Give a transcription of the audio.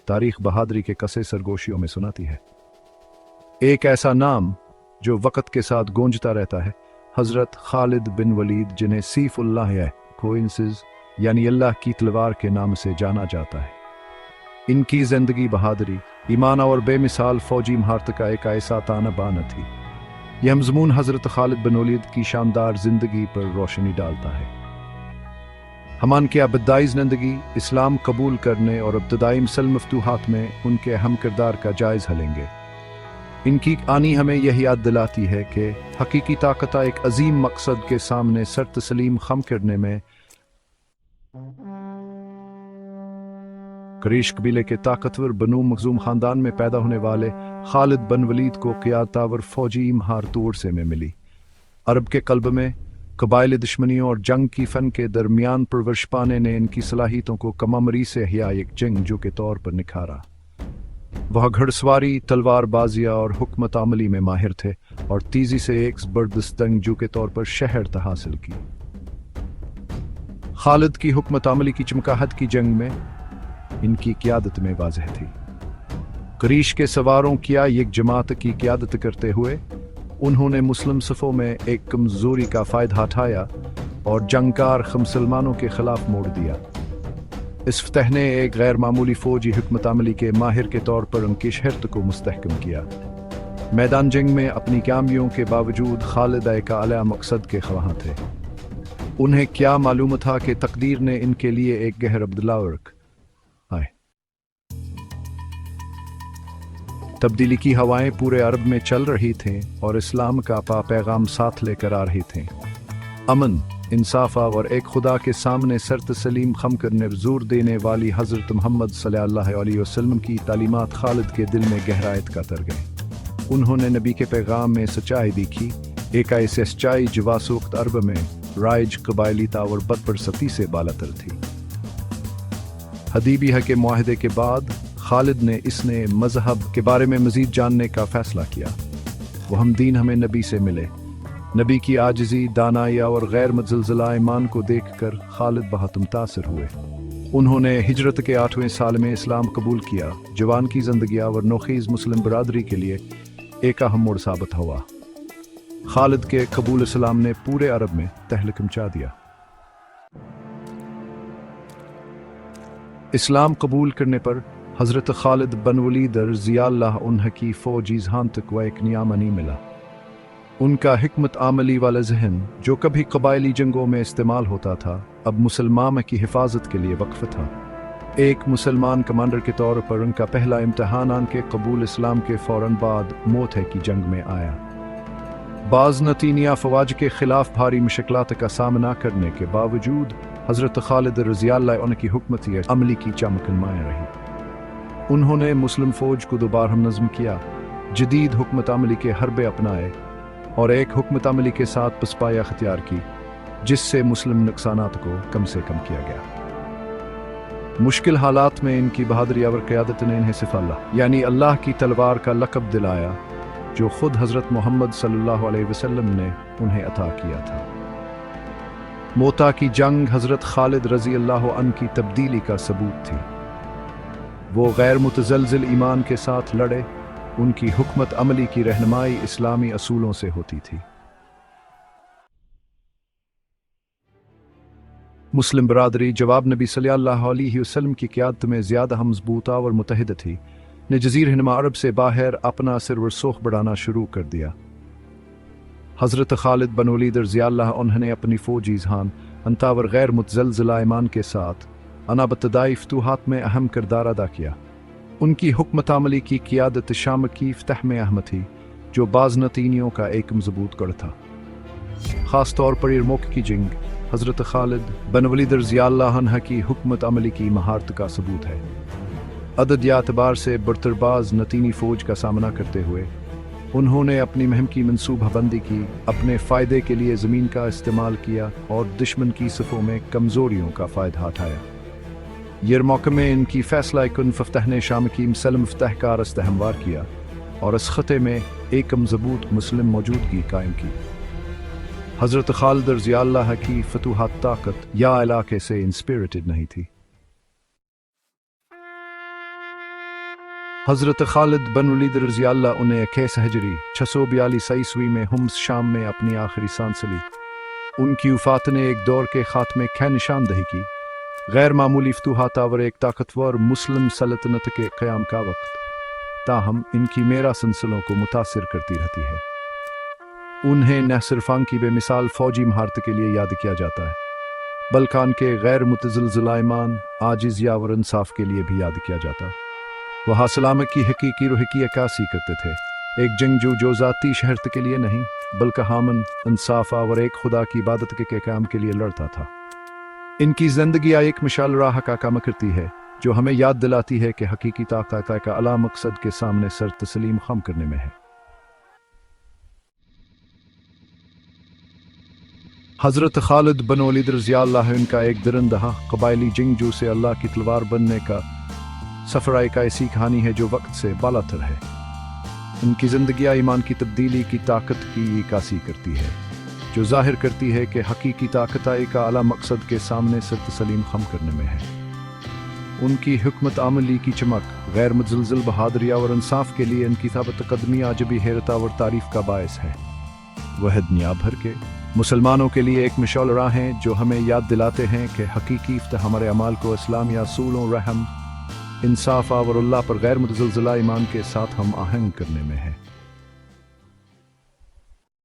तारीख बहादुरी के कसे सरगोशियों में सुनाती है। एक ऐसा नाम जो वक़्त के साथ गूंजता रहता है, हज़रत खालिद बिन वलीद, जिन्हें सीफुल्लाह कोइंसिस यानी अल्लाह की तलवार के नाम से जाना जाता है। इनकी जिंदगी बहादुरी, ईमान और बेमिसाल फौजी महारत का एक ऐसा ताना बाना थी। यह मज़मून हज़रत खालिद बिन वलीद की शानदार जिंदगी पर रोशनी डालता है। हम उनके अब्तदाई ज़िंदगी, इस्लाम कबूल करने और इब्तदाई मुसलमान फतूहात में उनके अहम किरदार का जायज़ा लेंगे। इनकी कहानी हमें यही याद दिलाती है कि हकीकी ताकत एक अजीम मकसद के सामने सर तस्लीम खम करने में। कुरैश कबीले के ताकतवर बनु मखजूम खानदान में पैदा होने वाले खालिद बिन वलीद को क़ियादतवर फौजी महारत से में मिली। अरब के कल्ब में कबाइली दुश्मनियों और जंग की फ़न के दरमियान परवरिश पाने ने इनकी सलाहियतों को कमामरी से हिया एक जंगजू के तौर पर निखारा। वह घड़सवारी, तलवारबाजियाँ और हुकमत अमली में माहिर थे और तेजी से एक ज़बरदस्त जंगजू के तौर पर शहरत हासिल की। खालिद की हुकमत अमली की चमकाहट की जंग में इनकी क़ियादत में वाज़ह थी। कुरैश के सवारों किया एक जमात की क़ियादत करते हुए उन्होंने मुस्लिम सफ़ों में एक कमज़ोरी का फ़ायदा उठाया और जंगकार मुसलमानों के ख़िलाफ़ मोड़ दिया। इस फतह ने एक गैर मामूली फ़ौजी हुकमत अमली के माहिर के तौर पर उनकी शहरत को मुस्तहकम किया। मैदान जंग में अपनी कामयाबियों के बावजूद खालिद एक आला मकसद के ख्वाह थे। उन्हें क्या मालूम था कि तकदीर ने इनके लिए एक गहर अब्दुल्लाह आए। तब्दीली की हवाएं पूरे अरब में चल रही थीं और इस्लाम का पैगाम साथ लेकर आ रही थीं। अमन, इंसाफ और एक खुदा के सामने सर तस्लीम खम करने जोर देने वाली हज़रत मोहम्मद सल्लल्लाहु अलैहि वसल्लम की तालीमात खालिद के दिल में गहराई का तर गए। उन्होंने नबी के पैगाम में सच्चाई दिखी, एक ऐसी सच्चाई जो वास वक्त अरब में राइज कबायली और बदपरसती से बालातर थी। हदीबिया के मुआहदे के बाद खालिद ने इसने मजहब के बारे में मजीद जानने का फैसला किया। वो हम दीन हमें नबी से मिले। नबी की आजिज़ी, दानाया और गैर मुतज़लज़ला ईमान को देखकर खालिद बहुत मुतासिर हुए। उन्होंने हिजरत के 8वें साल में इस्लाम कबूल किया। जवान की ज़िंदगी और नोखीज़ मुस्लिम बरादरी के लिए एक अहम मोड़ साबित हुआ। खालिद के कबूल इस्लाम ने पूरे अरब में तहलका मचा दिया। इस्लाम कबूल करने पर हज़रत खालिद बिन वलीद रज़ियल्लाहु अन्हु की फ़ौजी जहान तक वह एक नियामा नहीं मिला। उनका हिकमत आमली वाला जहन, जो कभी कबायली जंगों में इस्तेमाल होता था, अब मुसलमान की हिफाजत के लिए वक्फ था। एक मुसलमान कमांडर के तौर पर उनका पहला इम्तहान के कबूल इस्लाम के फ़ौरन बाद मौत की जंग में आया। बाज़ नतीनिया फ़वाज के ख़िलाफ़ भारी मुश्किलात का सामना करने के बावजूद हज़रत खालिद रज़ियल्लाहु अन्हु की हुकमत अमली की चमक नुमायां रही। उन्होंने मुस्लिम फ़ौज को दोबारा नज़्म किया, जदीद हुकमत अमली के हरबे अपनाए और एक हुकमत अमली के साथ पसपाया अख्तियार की, जिससे मुस्लिम नुकसानात को कम से कम किया गया। मुश्किल हालात में इनकी बहादुरी और क़यादत ने इन्हें सिफ़ाल्लाह यानी अल्लाह की तलवार का लक़ब दिलाया, जो खुद हज़रत मोहम्मद सल्लल्लाहु अलैहि वसल्लम ने उन्हें अता किया था। मोता की जंग हज़रत खालिद रज़ियल्लाहु अन्हु की तब्दीली का सबूत थी। वो गैर मुतज़लज़िल ईमान के साथ लड़े। उनकी हुकमत अमली की रहनुमाई इस्लामी असूलों से होती थी। मुस्लिम बरादरी जवाब नबी सल्लल्लाहु अलैहि वसल्लम की क़यादत में ज़्यादा मज़बूता और मुतहिद थी, ने जज़ीर हिंद अरब से बाहर अपना सिर व सोख बढ़ाना शुरू कर दिया। हज़रत खालिद बिन वलीद रज़ियल्लाहु अन्हु ने अपनी फ़ौजी जहान अंतावर गैर मुतज़लज़िल ईमान के साथ अनाबतदाई फतूहात में अहम किरदार अदा किया। उनकी हुकमत अमली की क़ियादत शाम की फ़तह में अहम थी, जो बाज़ नतीनियों का एक मज़बूत गढ़ था। ख़ास तौर पर यरमुक की जंग हज़रत खालिद बिन वलीद रज़ियल्लाहु अन्हु की हुकमत अमली की महारत का सबूत है। अदद या एतबार से बरतरबाज नतीनी फ़ौज का सामना करते हुए उन्होंने अपनी मुहिम की मनसूबाबंदी की, अपने फ़ायदे के लिए ज़मीन का इस्तेमाल किया और दुश्मन की सफ़ों में कमज़ोरियों का फ़ायदा उठाया। यरमुक में इनकी फ़ैसला कुन फ़तह ने शाम की मुसलम फ़तह का रास्ता हमवार किया और इस ख़त्े में एक मज़बूत मुस्लिम मौजूदगी कायम की। हज़रत खालिद रज़ियल्लाहु की फतूहात ताकत या इलाके से इंस्पिरेटेड नहीं थी। حضرت خالد بن ولید رضی اللہ عنہ 21 ہجری 642 عیسوی میں حمص شام میں اپنی آخری سانس لی۔ ان کی وفات نے ایک دور کے خاتمے کی نشاندہی کی، غیر معمولی فتوحات اور ایک طاقتور مسلم سلطنت کے قیام کا وقت، تاہم ان کی میرا سلسلوں کو متاثر کرتی رہتی ہے۔ انہیں نہ صرف ان کی بے مثال فوجی مہارت کے لیے یاد کیا جاتا ہے، بلکہ ان کے غیر متزلزل ایمان، عاجزی اور انصاف کے لیے بھی یاد کیا جاتا۔ وہ اسلام کی حقیقی روح کی عکاسی کرتے تھے، ایک جنگجو جو ذاتی شہرت کے لیے نہیں بلکہ ہامن انصاف اور ایک خدا کی عبادت کے قیام کے لیے لڑتا تھا۔ ان کی زندگی ایک مشعل راہ کا کام کرتی ہے جو ہمیں یاد دلاتی ہے کہ حقیقی طاقت کا اعلیٰ مقصد کے سامنے سر تسلیم خم کرنے میں ہے۔ حضرت خالد بن ولید رضی اللہ عنہ کا ایک درندہ قبائلی جنگجو سے اللہ کی تلوار بننے کا سفر ایک ایسی کہانی ہے جو وقت سے بالاتر ہے۔ ان کی زندگی ایمان کی تبدیلی کی طاقت کی عکاسی کرتی ہے، جو ظاہر کرتی ہے کہ حقیقی طاقت کا اعلیٰ مقصد کے سامنے سر تسلیم خم کرنے میں ہے۔ ان کی حکمت عملی کی چمک، غیر متزلزل بہادری اور انصاف کے لیے ان کی ثابت قدمی عجبی حیرت اور تعریف کا باعث ہے۔ وہ دنیا بھر کے مسلمانوں کے لیے ایک مشعل راہ ہیں جو ہمیں یاد دلاتے ہیں کہ حقیقی فتح ہمارے اعمال کو اسلامی اصولوں، رحم، انصاف اور اللہ پر غیر متزلزل ایمان کے ساتھ ہم آہنگ کرنے میں ہے۔